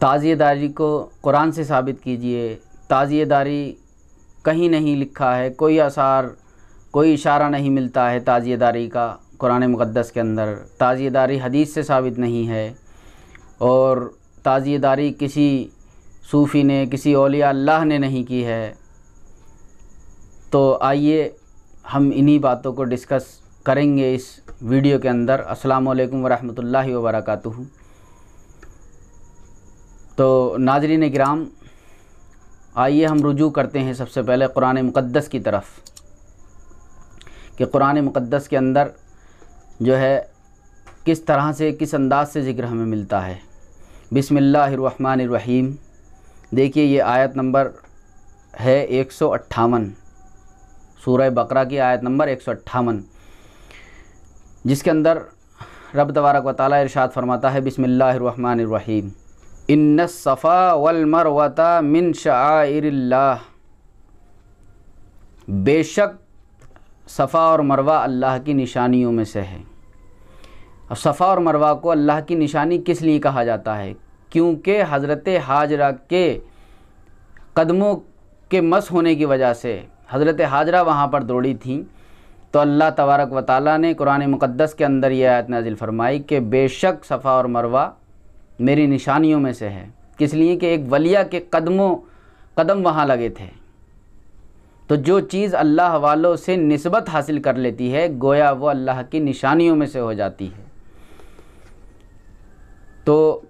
ताज़ियेदारी को कुरान से साबित कीजिए। ताज़ियेदारी कहीं नहीं लिखा है, कोई आसार, कोई इशारा नहीं मिलता है ताज़ियेदारी का कुरान मुक़द्दस के अंदर। ताज़ियेदारी हदीस से साबित नहीं है और ताज़ियेदारी किसी सूफ़ी ने, किसी औलिया अल्लाह ने नहीं की है। तो आइए हम इन्हीं बातों को डिस्कस करेंगे इस वीडियो के अंदर। अस्सलामु अलैकुम वरहमतुल्लाहि वबरकातुहू। तो नाज़रीन किराम, आइए हम रुजू करते हैं सबसे पहले कुरान मुक़द्दस की तरफ कि कुरान मुक़द्दस के अंदर जो है किस तरह से, किस अंदाज से ज़िक्र हमें मिलता है। बिस्मिल्लाहिर्रहमानिर्रहीम। देखिए ये आयत नंबर है 158, सूरह बकरा की आयत नंबर 158, जिसके अंदर रब तबारक व तआला इरशाद फरमाता है बिस्मिल्लाहिर्रहमानिर्रहीम, इन्नस सफ़ा वल मरवता मिन शआइरिल्लाह। बेशक सफ़ा और मरवा अल्लाह की निशानियों में से है। अब सफ़ा और मरवा को अल्लाह की निशानी किस लिए कहा जाता है? क्योंकि हज़रत हाजरा के कदमों के मस होने की वजह से हज़रत हाजरा वहाँ पर दौड़ी थीं। तो अल्लाह तबारक व तआला ने कुरान मुक़द्दस के अंदर यह आयत नाज़िल फरमाई कि बेशक सफ़ा और मरवा मेरी निशानियों में से है। किस लिए? कि एक वलिया के कदम वहाँ लगे थे। तो जो चीज़ अल्लाह वालों से निस्बत हासिल कर लेती है, गोया वो अल्लाह की निशानियों में से हो जाती है। तो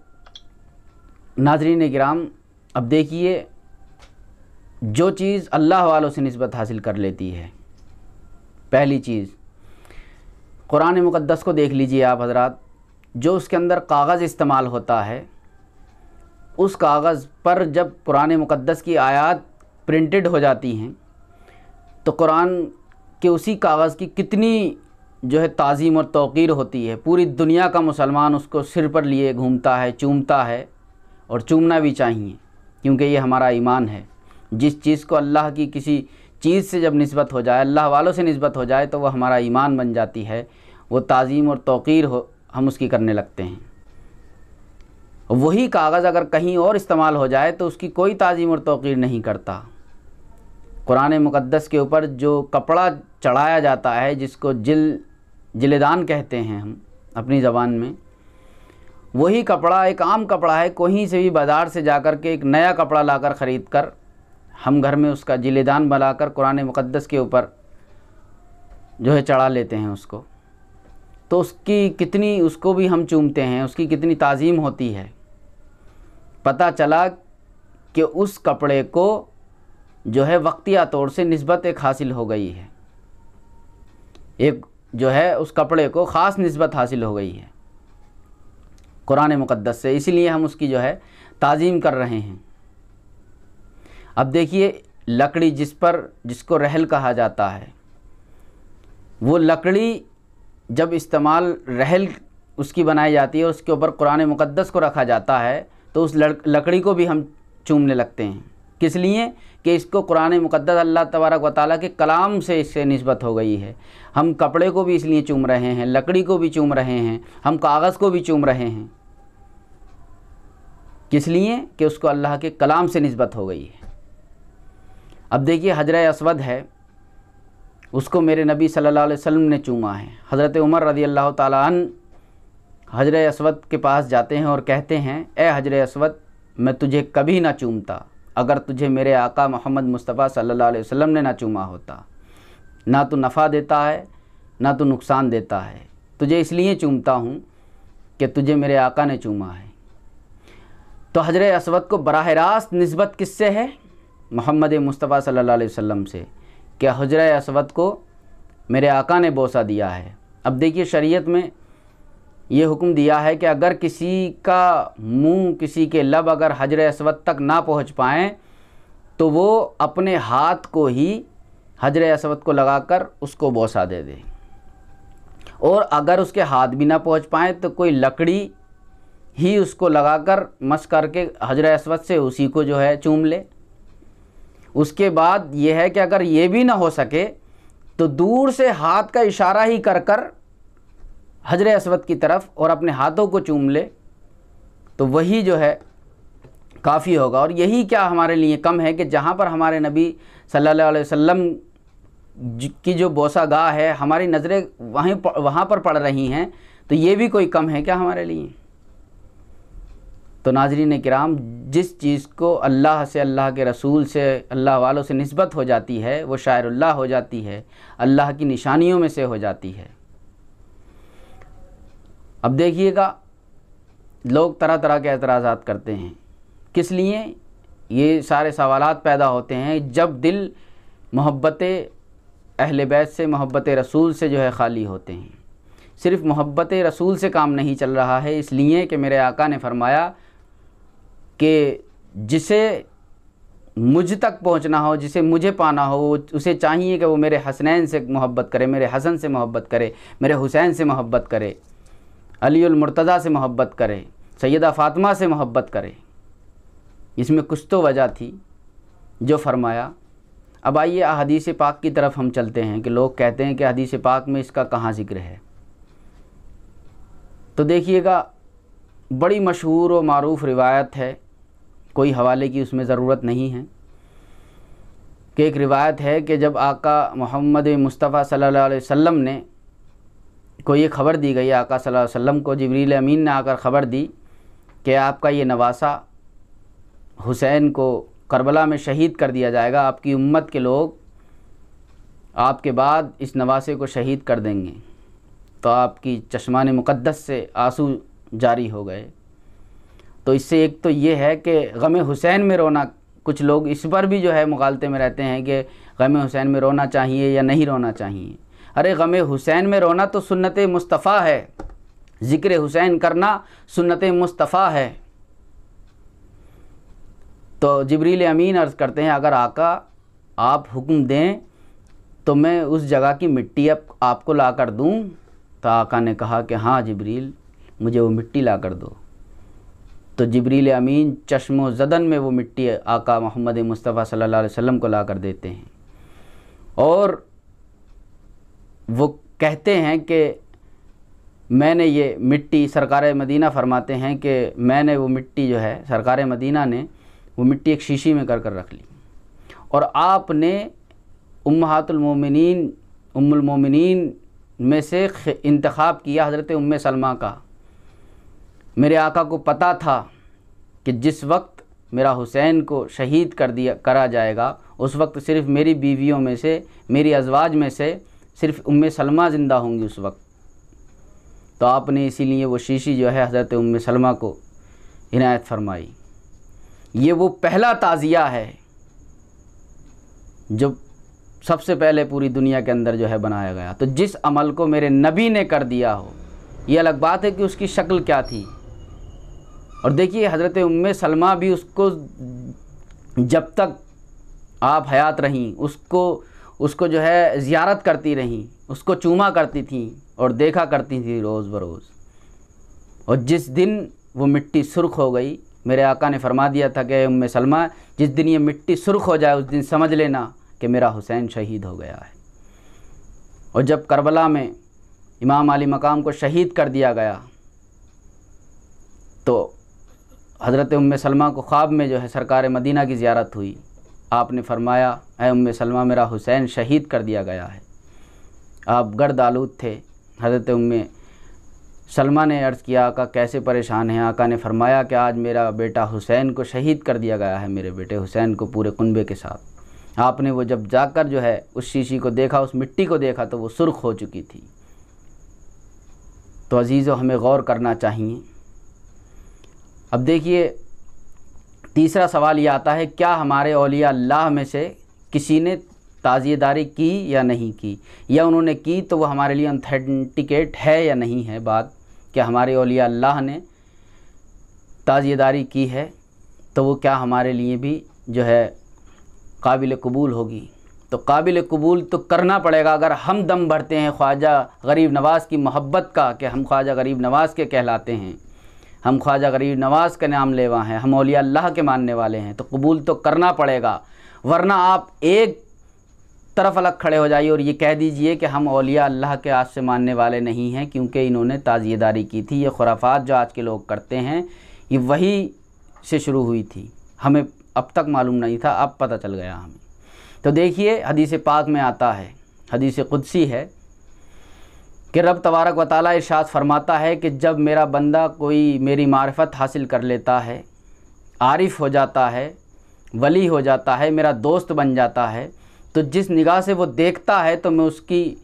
नाज़रीन किराम, अब देखिए, जो चीज़ अल्लाह वालों से निस्बत हासिल कर लेती है, पहली चीज़ कुरान मुक़द्दस को देख लीजिए आप हज़रात। जो उसके अंदर कागज़ इस्तेमाल होता है, उस कागज़ पर जब कुरान मुक़द्दस की आयत प्रिंटेड हो जाती हैं तो कुरान के उसी कागज़ की कितनी जो है ताज़ीम और तौक़ीर होती है। पूरी दुनिया का मुसलमान उसको सिर पर लिए घूमता है, चूमता है, और चूमना भी चाहिए, क्योंकि ये हमारा ईमान है। जिस चीज़ को अल्लाह की किसी चीज़ से जब निस्बत हो जाए, अल्लाह वालों से निस्बत हो जाए, तो वह हमारा ईमान बन जाती है। वो ताज़ीम और तौक़ीर हम उसकी करने लगते हैं। वही कागज़ अगर कहीं और इस्तेमाल हो जाए तो उसकी कोई ताज़ीम और तौक़ीर नहीं करता। कुरान मुक़द्दस के ऊपर जो कपड़ा चढ़ाया जाता है, जिसको जिलेदान कहते हैं हम अपनी ज़बान में, वही कपड़ा एक आम कपड़ा है। कहीं से भी बाज़ार से जाकर के एक नया कपड़ा लाकर ख़रीद कर हम घर में उसका जिलेदान बनाकर कुरान मुक़द्दस के ऊपर जो है चढ़ा लेते हैं उसको। तो उसकी कितनी, उसको भी हम चूमते हैं, उसकी कितनी ताज़ीम होती है। पता चला कि उस कपड़े को जो है वक्तिया तौर से निस्बत एक हासिल हो गई है, एक जो है उस कपड़े को ख़ास निस्बत हासिल हो गई है कुरान मुक़द्दस से, इसीलिए हम उसकी जो है ताज़ीम कर रहे हैं। अब देखिए, लकड़ी जिसको रहल कहा जाता है, वो लकड़ी जब इस्तेमाल रहल उसकी बनाई जाती है, उसके ऊपर कुरान मुक़द्दस को रखा जाता है, तो उस लकड़ी को भी हम चूमने लगते हैं। किस लिए? कि इसको कुरान मुक़द्दस अल्लाह तबारक व तआला के कलाम से इससे निस्बत हो गई है। हम कपड़े को भी इसलिए चूम रहे हैं, लकड़ी को भी चूम रहे हैं, हम कागज़ को भी चूम रहे हैं। किस लिए? कि उसको अल्लाह के कलाम से निस्बत हो गई है। अब देखिए, हजर अस्वद है, उसको मेरे नबी सल्लल्लाहु अलैहि वसल्लम ने चूमा है। हज़रत उमर रज़ी अल्लाह ताला अन्हु हजर अस्वद के पास जाते हैं और कहते हैं, ए हजर अस्वद, मैं तुझे कभी ना चूमता अगर तुझे मेरे आका मोहम्मद मुस्तफ़ा सल्लल्लाहु अलैहि वसल्लम ने ना चूमा होता। ना तो नफ़ा देता है, ना तो नुकसान देता है, तुझे इसलिए चूमता हूँ कि तुझे मेरे आका ने चूमा है। तो हजर अस्वद को बराह रास्त निस्बत किससे है? मोहम्मद मुस्तफ़ा सल्लल्लाहु अलैहि वसल्लम से, कि हजर अस्वद को मेरे आका ने बोसा दिया है। अब देखिए, शरीयत में ये हुक्म दिया है कि अगर किसी का मुंह, किसी के लब अगर हजर अस्वद तक ना पहुंच पाएँ, तो वो अपने हाथ को ही हजर अस्वद को लगाकर उसको बोसा दे दे। और अगर उसके हाथ भी ना पहुंच पाएँ तो कोई लकड़ी ही उसको लगाकर मस करके हजर अस्वद से उसी को जो है चूम ले। उसके बाद ये है कि अगर ये भी ना हो सके तो दूर से हाथ का इशारा ही कर कर हजर अस्वद की तरफ और अपने हाथों को चूम ले, तो वही जो है काफ़ी होगा। और यही क्या हमारे लिए कम है कि जहाँ पर हमारे नबी सल्लल्लाहु अलैहि वसल्लम की जो बोसागाह है, हमारी नज़रें वहाँ पर पड़ रही हैं, तो ये भी कोई कम है क्या हमारे लिए? तो नाज़रीन किराम, जिस चीज़ को अल्लाह से, अल्लाह के रसूल से, अल्लाह वालों से निस्बत हो जाती है, वो शायरुल्लाह हो जाती है, अल्लाह की निशानियों में से हो जाती है। अब देखिएगा, लोग तरह तरह के एतराज़ात करते हैं। किस लिए ये सारे सवालात पैदा होते हैं? जब दिल मोहब्बत अहले बैत से, मोहब्बत रसूल से जो है खाली होते हैं। सिर्फ़ मोहब्बत रसूल से काम नहीं चल रहा है, इसलिए कि मेरे आका ने फरमाया कि जिसे मुझ तक पहुंचना हो, जिसे मुझे पाना हो, उसे चाहिए कि वो मेरे हसनैन से मोहब्बत करे, मेरे हसन से मोहब्बत करे, मेरे हुसैन से मोहब्बत करे, अलीउल मुर्तज़ा से मोहब्बत करे, सैयदा फ़ातिमा से मोहब्बत करे। इसमें कुछ तो वजह थी जो फरमाया। अब आइए हदीस पाक की तरफ हम चलते हैं कि लोग कहते हैं कि हदीस पाक में इसका कहाँ ज़िक्र है। तो देखिएगा, बड़ी मशहूर व मारूफ़ रिवायत है, कोई हवाले की उसमें ज़रूरत नहीं है, कि एक रिवायत है कि जब आका मोहम्मद मुस्तफ़ा सल्लल्लाहु अलैहि वसल्लम ने को ये ख़बर दी गई, आका सल्लल्लाहु अलैहि वसल्लम को जिब्रील अमीन ने आकर ख़बर दी कि आपका ये नवासा हुसैन को करबला में शहीद कर दिया जाएगा, आपकी उम्मत के लोग आपके बाद इस नवासे को शहीद कर देंगे। तो आपकी चश्मान मुक़द्दस से आंसू जारी हो गए। तो इससे एक तो ये है कि गम हुसैन में रोना, कुछ लोग इस पर भी जो है मुगालते में रहते हैं कि गम हुसैन में रोना चाहिए या नहीं रोना चाहिए। अरे गम हुसैन में रोना तो सुन्नत मुस्तफ़ा है, ज़िक्र हुसैन करना सुन्नत मुस्तफ़ा है। तो जिब्रील अमीन अर्ज़ करते हैं, अगर आका आप हुक्म दें तो मैं उस जगह की मिट्टी अब आपको ला कर दूँ? तो आका ने कहा कि हाँ जिब्रील, मुझे वो मिट्टी ला कर दो। तो जिब्रील अमीन चश्मो ज़दन में वो मिट्टी आका मोहम्मद मुस्तफ़ा सल्लल्लाहु अलैहि वसल्लम को ला कर देते हैं। और वो कहते हैं कि मैंने ये मिट्टी, सरकार मदीना फरमाते हैं कि मैंने वो मिट्टी जो है, सरकार मदीना ने वो मिट्टी एक शीशी में कर रख ली, और आपने उम्महातुल मोमिनीन, उम्मुल मोमिनीन में से इंतखाब किया हज़रत उम्मे सलमा का। मेरे आका को पता था कि जिस वक्त मेरा हुसैन को शहीद करा जाएगा, उस वक्त सिर्फ़ मेरी बीवियों में से, मेरी अज़वाज में से सिर्फ़ उम्मे सलमा ज़िंदा होंगी उस वक्त। तो आपने इसीलिए वो शीशी जो है हज़रत उम्मे सलमा को इनायत फरमाई। ये वो पहला ताज़िया है जो सबसे पहले पूरी दुनिया के अंदर जो है बनाया गया। तो जिस अमल को मेरे नबी ने कर दिया हो, ये अलग बात है कि उसकी शक्ल क्या थी। और देखिए हज़रत उम्मे सलमा भी उसको, जब तक आप हयात रहीं, उसको जो है ज़ियारत करती रहीं, उसको चूमा करती थी और देखा करती थी रोज़ बरोज़। और जिस दिन वो मिट्टी सुर्ख हो गई, मेरे आका ने फरमा दिया था कि उम्मे सलमा, जिस दिन ये मिट्टी सुर्ख हो जाए उस दिन समझ लेना कि मेरा हुसैन शहीद हो गया है। और जब करबला में इमाम अली मकाम को शहीद कर दिया गया, तो हज़रत उम्मे सलमा को ख्वाब में जो है सरकार मदीना की ज़ियारत हुई। आपने फरमाया, ऐ उम्मे सलमा, मेरा हुसैन शहीद कर दिया गया है। आप गर्द आलूद थे। हज़रत उम्मे सलमा ने अर्ज़ किया, आका कैसे परेशान हैं? आका ने फरमाया कि आज मेरा बेटा हुसैन को शहीद कर दिया गया है, मेरे बेटे हुसैन को पूरे कुनबे के साथ। आपने वो जब जाकर जो है उस शीशी को देखा, उस मिट्टी को देखा, तो वो सुर्ख हो चुकी थी। तो अज़ीज़ों, हमें गौर करना चाहिए। अब देखिए, तीसरा सवाल ये आता है, क्या हमारे औलिया अल्लाह में से किसी ने ताज़ियेदारी की या नहीं की, या उन्होंने की तो वो हमारे लिए ऑथेंटिकेट है या नहीं है बात, क्या हमारे औलिया अल्लाह ने ताज़ियेदारी की है तो वो क्या हमारे लिए भी जो है काबिल कबूल होगी? तो काबिल कबूल तो करना पड़ेगा। अगर हम दम भरते हैं ख्वाजा गरीब नवाज़ की मोहब्बत का कि हम ख्वाजा गरीब नवाज़ के कहलाते हैं, हम ख्वाजा गरीब नवाज़ का नाम लेवा हैं, हम औलिया अल्लाह के मानने वाले हैं, तो कबूल तो करना पड़ेगा। वरना आप एक तरफ अलग खड़े हो जाइए और ये कह दीजिए कि हम औलिया अल्लाह के आज से मानने वाले नहीं हैं क्योंकि इन्होंने ताज़ियेदारी की थी। ये खुराफात जो आज के लोग करते हैं, ये वही से शुरू हुई थी, हमें अब तक मालूम नहीं था, अब पता चल गया हमें। तो देखिए हदीस पाक में आता है, हदीस कुदसी है कि रब तबारक व तआला इरशाद फरमाता है कि जब मेरा बंदा कोई मेरी मारिफत हासिल कर लेता है, आरिफ हो जाता है, वली हो जाता है, मेरा दोस्त बन जाता है, तो जिस निगाह से वो देखता है तो मैं उसकी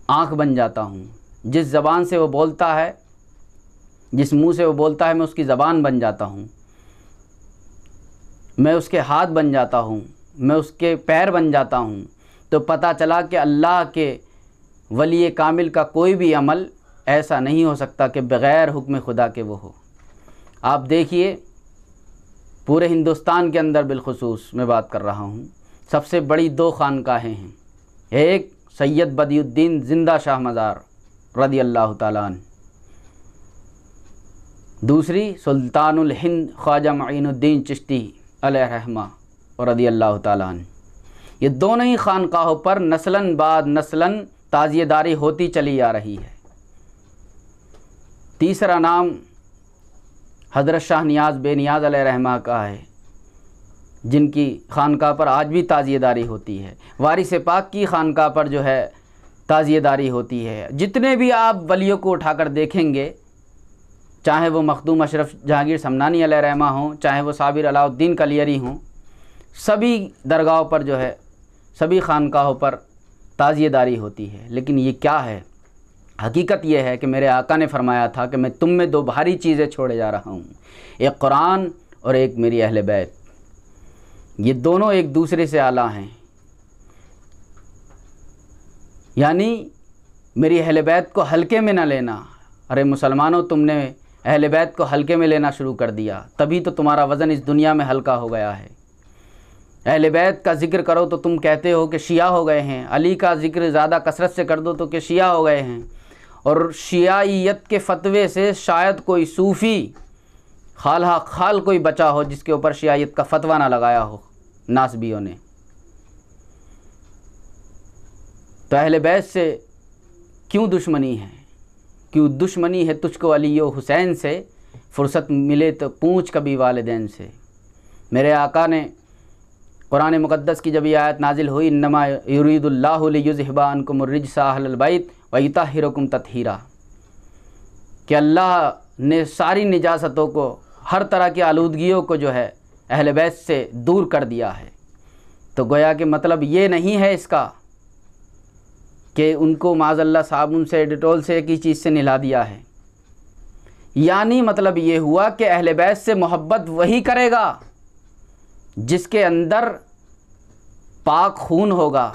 आँख बन जाता हूँ। जिस ज़बान से वो बोलता है, जिस मुंह से वो बोलता है, मैं उसकी ज़बान बन जाता हूँ, मैं उसके हाथ बन जाता हूँ, मैं उसके पैर बन जाता हूँ। तो पता चला कि अल्लाह के वली कामिल का कोई भी अमल ऐसा नहीं हो सकता कि बग़ैर हुक्म खुदा के वो हो। आप देखिए पूरे हिंदुस्तान के अंदर बिलखुसूस मैं बात कर रहा हूँ, सबसे बड़ी 2 खानकाहें हैं। एक सैयद बदियुद्दीन ज़िंदा शाह मज़ार रज़ी अल्लाह ताला अन्हु, दूसरी सुल्तानुल हिंद ख्वाजा मुईनुद्दीन चिश्ती अलैहि रहमा रज़ी अल्लाह ताला अन्हु। ये दोनों ही खानकाहों पर नस्लन बाद नस्लन ताज़ियेदारी होती चली आ रही है। तीसरा नाम हज़रत शाह नियाज़ बेनियाज़ अलैहि रहमा का है, जिनकी खानका पर आज भी ताज़ियेदारी होती है। वारिस पाक की खानका पर जो है ताज़ियेदारी होती है। जितने भी आप वलियों को उठाकर देखेंगे, चाहे वो मखदूम अशरफ जहांगीर समनानी अलैहि रहमा हों, चाहे वो साबिर अलाउद्दीन कलियरी हों, सभी दरगाहों पर जो है, सभी खानकाहों पर ताज़ियेदारी होती है। लेकिन ये क्या है? हकीकत ये है कि मेरे आका ने फरमाया था कि मैं तुम में 2 भारी चीज़ें छोड़े जा रहा हूँ, एक कुरान और एक मेरी अहले बैत। ये दोनों एक दूसरे से आला हैं। यानी मेरी अहले बैत को हल्के में न लेना। अरे मुसलमानों, तुमने अहले बैत को हल्के में लेना शुरू कर दिया, तभी तो तुम्हारा वज़न इस दुनिया में हल्का हो गया है। अहले बैत का ज़िक्र करो तो तुम कहते हो कि शिया हो गए हैं, अली का ज़िक्र ज़्यादा कसरत से कर दो तो कि शिया हो गए हैं। और शियाइत के फ़तवे से शायद कोई सूफ़ी खालहा खाल कोई बचा हो जिसके ऊपर शियाइत का फ़तवा ना लगाया हो नासबियों ने। तो अहले बैत से क्यों दुश्मनी है? क्यों दुश्मनी है तुझको अली हुसैन से, फ़ुर्सत मिले तो पूछ कभी वालिदैन से। मेरे आका ने कुरान मुक़द्दस की जब ये आयत नाजिल हुई, इन्नमा युरीदुल्लाहु लियुज़हिबा अन्कुमुर रिज्सा अहलल बैत व युतहिरकुम तत्हीरा, कि अल्लाह ने सारी निजासतों को, हर तरह की आलूदगियों को जो है अहले बैत से दूर कर दिया है। तो गोया कि मतलब ये नहीं है इसका कि उनको माज़अल्लाह साबुन से, डिटोल से, एक ही चीज़ से नहला दिया है। यानी मतलब ये हुआ कि अहले बैत से मोहब्बत वही करेगा जिसके अंदर पाक खून होगा।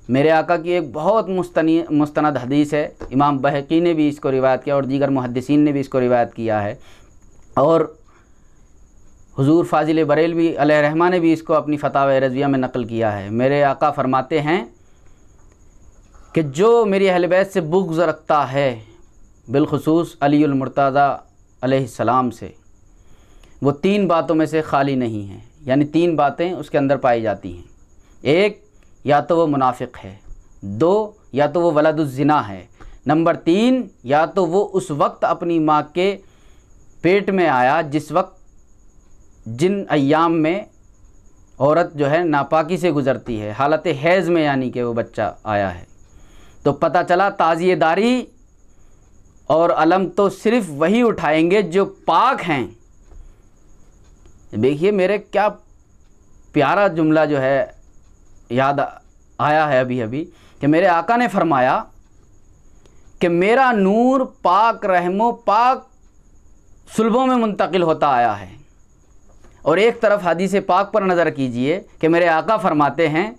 मेरे आका की एक बहुत मुस्तनद हदीस है, इमाम बहकी ने भी इसको रिवायत किया और दीगर मुहद्दिसीन ने भी इसको रिवायत किया है, और हुजूर फाजिल बरेलवी अलैहि रहमा ने भी इसको अपनी फतावा रज़विया में नकल किया है। मेरे आका फरमाते हैं कि जो मेरी अहले बैत से बुग़्ज़ रखता है, बिलखुसूस अलीउल मुर्तज़ा अलैहिस्सलाम से, वो 3 बातों में से खाली नहीं है। यानी 3 बातें उसके अंदर पाई जाती हैं। 1, या तो वो मुनाफिक है, 2, या तो वो वलदुज़्ज़िना है, नंबर 3, या तो वो उस वक्त अपनी माँ के पेट में आया जिस वक्त, जिन अय्याम में औरत जो है नापाकी से गुज़रती है, हालत हैज़ में, यानी कि वो बच्चा आया है। तो पता चला ताज़ियेदारी और अलम तो सिर्फ़ वही उठाएंगे जो पाक हैं। देखिए मेरे क्या प्यारा जुमला जो है याद आया है अभी अभी, कि मेरे आका ने फरमाया कि मेरा नूर पाक रहमो पाक सुल्बों में मुंतकिल होता आया है। और एक तरफ हदीस पाक पर नज़र कीजिए कि मेरे आका फरमाते हैं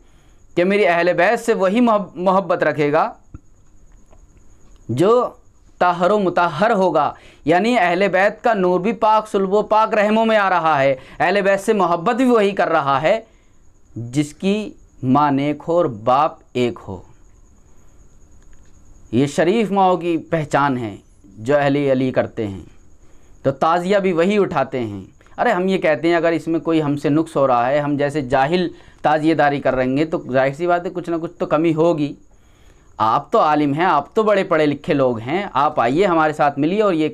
कि मेरी अहले बैत से वही मोहब्बत रखेगा जो ताहर मुताहर होगा। यानी अहले बैत का नूर भी पाक सुल्बो पाक रहमों में आ रहा है, अहले बैत से मोहब्बत भी वही कर रहा है जिसकी माँ नेक हो और बाप एक हो। ये शरीफ माओं की पहचान है जो अहले अली करते हैं। तो ताज़िया भी वही उठाते हैं। अरे हम ये कहते हैं अगर इसमें कोई हमसे नुक्स हो रहा है, हम जैसे जाहिल ताज़ियेदारी कर रहेंगे तो जाहिर सी बात है कुछ ना कुछ तो कमी होगी। आप तो आलिम हैं, आप तो बड़े पढ़े लिखे लोग हैं, आप आइए हमारे साथ मिलिए और ये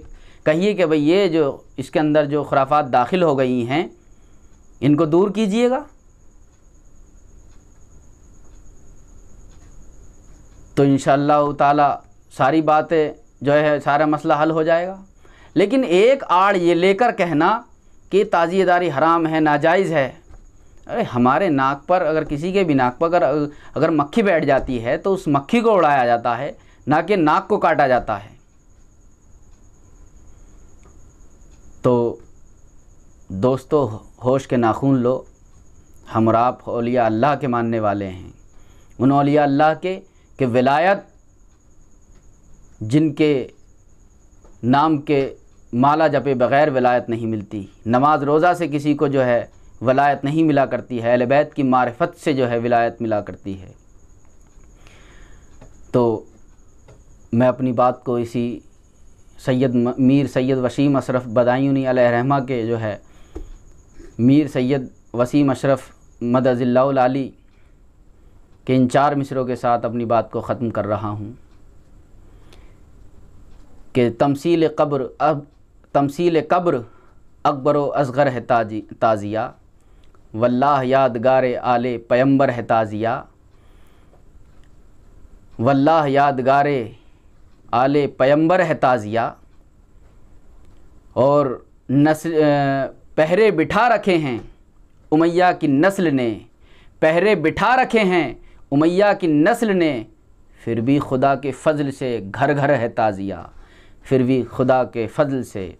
कहिए कि भाई ये जो इसके अंदर जो खुराफात दाखिल हो गई हैं इनको दूर कीजिएगा, तो इंशाअल्लाह ताला सारी बातें जो है सारा मसला हल हो जाएगा। लेकिन एक आड़ ये लेकर कहना कि ताज़ियेदारी हराम है, नाजायज़ है, अरे हमारे नाक पर, अगर किसी के भी नाक पर अगर मक्खी बैठ जाती है तो उस मक्खी को उड़ाया जाता है, ना कि नाक को काटा जाता है। तो दोस्तों होश के नाखून लो, हम और आप औलिया अल्लाह के मानने वाले हैं, उन औलिया अल्लाह के विलायत जिनके नाम के माला जपे बग़ैर विलायत नहीं मिलती, नमाज रोज़ा से किसी को जो है विलायत नहीं मिला करती है, अहले बैत की मारिफत से जो है विलायत मिला करती है। तो मैं अपनी बात को इसी मीर सैयद वसीम अशरफ बदायूनी अलैहिर्रहमा के जो है मीर सैयद वसीम अशरफ मदज़िल्लाहुल आली के इन 4 मिसरों के साथ अपनी बात को ख़त्म कर रहा हूँ कि तमसील कब्र अकबर व असग़र है ताज़िया, वल्लाह यादगार आले पैगंबर है ताज़िया, वल्लाह यादगार आले पैगंबर है ताज़िया। और पहरे बिठा रखे हैं उमैया की नस्ल ने, पहरे बिठा रखे हैं उमैया की नस्ल ने, फिर भी खुदा के फ़ज़ल से घर घर है ताज़िया, फिर भी खुदा के फ़ज़ल से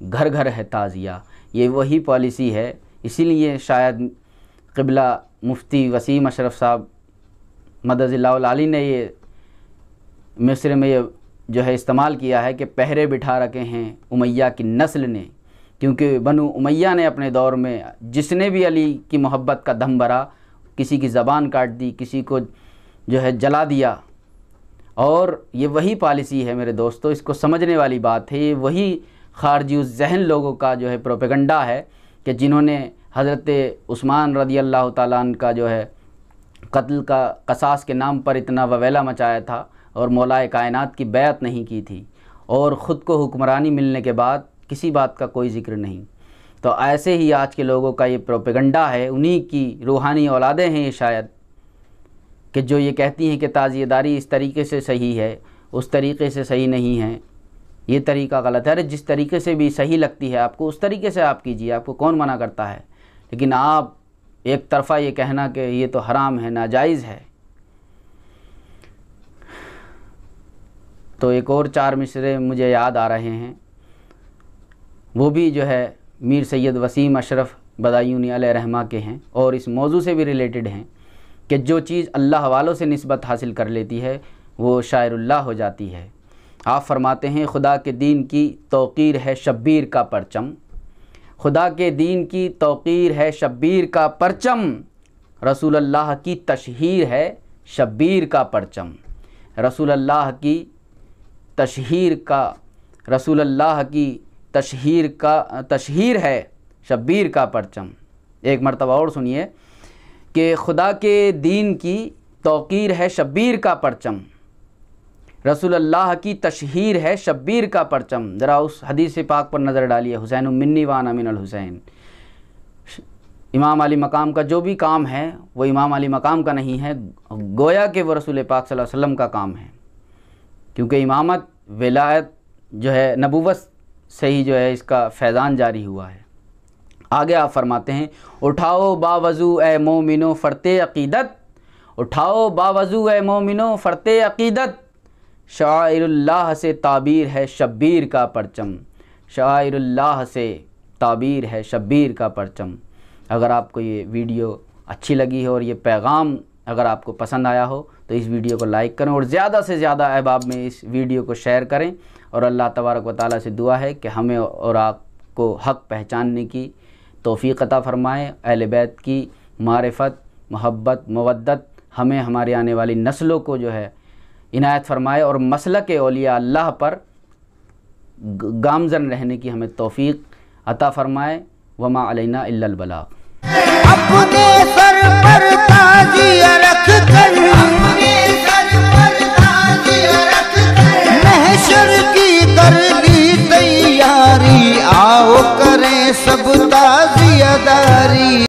घर घर है ताज़िया। ये वही पॉलिसी है, इसीलिए शायद क़िबला मुफ्ती वसीम अशरफ साहब मदज़िल्लाहुल आली ने ये मिस्र में ये जो है इस्तेमाल किया है कि पहरे बिठा रखे हैं उमैया की नस्ल ने, क्योंकि बनु उमैया ने अपने दौर में जिसने भी अली की मोहब्बत का दम भरा, किसी की ज़बान काट दी, किसी को जो है जला दिया। और ये वही पॉलिसी है मेरे दोस्तों, इसको समझने वाली बात है। ये वही खारजी उस जहन लोगों का जो है प्रोपेगंडा है कि जिन्होंने हज़रत उस्मान रज़ी अल्लाह ताला अन्हु का जो है कत्ल का कसास के नाम पर इतना ववेला मचाया था और मौलाए कायनात की बैत नहीं की थी, और ख़ुद को हुक्मरानी मिलने के बाद किसी बात का कोई ज़िक्र नहीं। तो ऐसे ही आज के लोगों का ये प्रोपेगंडा है, उन्हीं की रूहानी औलादें हैं ये शायद, कि जो ये कहती हैं कि ताज़ियेदारी इस तरीके से सही है, उस तरीके से सही नहीं है, ये तरीका गलत है। अरे जिस तरीके से भी सही लगती है आपको उस तरीके से आप कीजिए, आपको कौन मना करता है। लेकिन आप एक तरफ़ा ये कहना कि ये तो हराम है, नाजायज़ है। तो एक और 4 मिसरे मुझे याद आ रहे हैं, वो भी जो है मीर सैयद वसीम अशरफ बदायूनी अलैहिर्रहमा के हैं और इस मौजू से भी रिलेटेड हैं कि जो चीज़ अल्लाह वालों से निस्बत हासिल कर लेती है वो शायरुल्लाह हो जाती है। आप फरमाते हैं खुदा के दीन की तौक़ीर है शब्बीर का परचम, खुदा के दीन की तौक़ीर है शब्बीर का परचम, रसूल अल्लाह की तशहीर है शब्बीर का परचम, रसूल अल्लाह की तशहीर का, रसूल अल्लाह की तशहीर है शब्बीर का परचम। एक मरतबा और सुनिए कि खुदा के दीन की तौक़ीर है शब्बीर का परचम, रसूल अल्लाह की तशहीर है शब्बीर का परचम। ज़रा उस हदीस पाक पर नज़र डालिए, हुसैन मिन्नी वाना मिनल हुसैन। इमाम अली मकाम का जो भी काम है वो इमाम अली मकाम का नहीं है, गोया कि वो रसूल पाक सल्लल्लाहु अलैहि वसल्लम का काम है, क्योंकि इमामत विलायत जो है नबूवत से ही जो है इसका फैज़ान जारी हुआ है। आगे आप फरमाते हैं, उठाओ बावज़ू ए मोमिनो फ़रते अक़ीदत, उठाओ बावज़ू ए मोमिनो फ़रते अक़ीदत, शाइरुल्लाह से ताबीर है शब्बीर का परचम, शाइरुल्लाह से ताबीर है शब्बीर का परचम। अगर आपको ये वीडियो अच्छी लगी हो और ये पैगाम अगर आपको पसंद आया हो तो इस वीडियो को लाइक करें और ज़्यादा से ज़्यादा अहबाब में इस वीडियो को शेयर करें। और अल्लाह तबारक व तआला से दुआ है कि हमें और आपको हक़ पहचानने की तौफ़ीक़ अता फ़रमाएँ, अहले बैत की मारिफत, मोहब्बत, मवद्दत हमें हमारे आने वाली नस्लों को जो है इनायत फ़रमाए और मसलक औलिया अल्लाह पर गामज़न रहने की हमें तौफ़ीक़ अता फ़रमाए। वमा अलैना इल्लल बलाग। अपने सर पर ताजिया रख कर, अपने सर पर ताजिया रख कर, महशर की कर ली तैयारी, आओ सब ताज़ियादारी।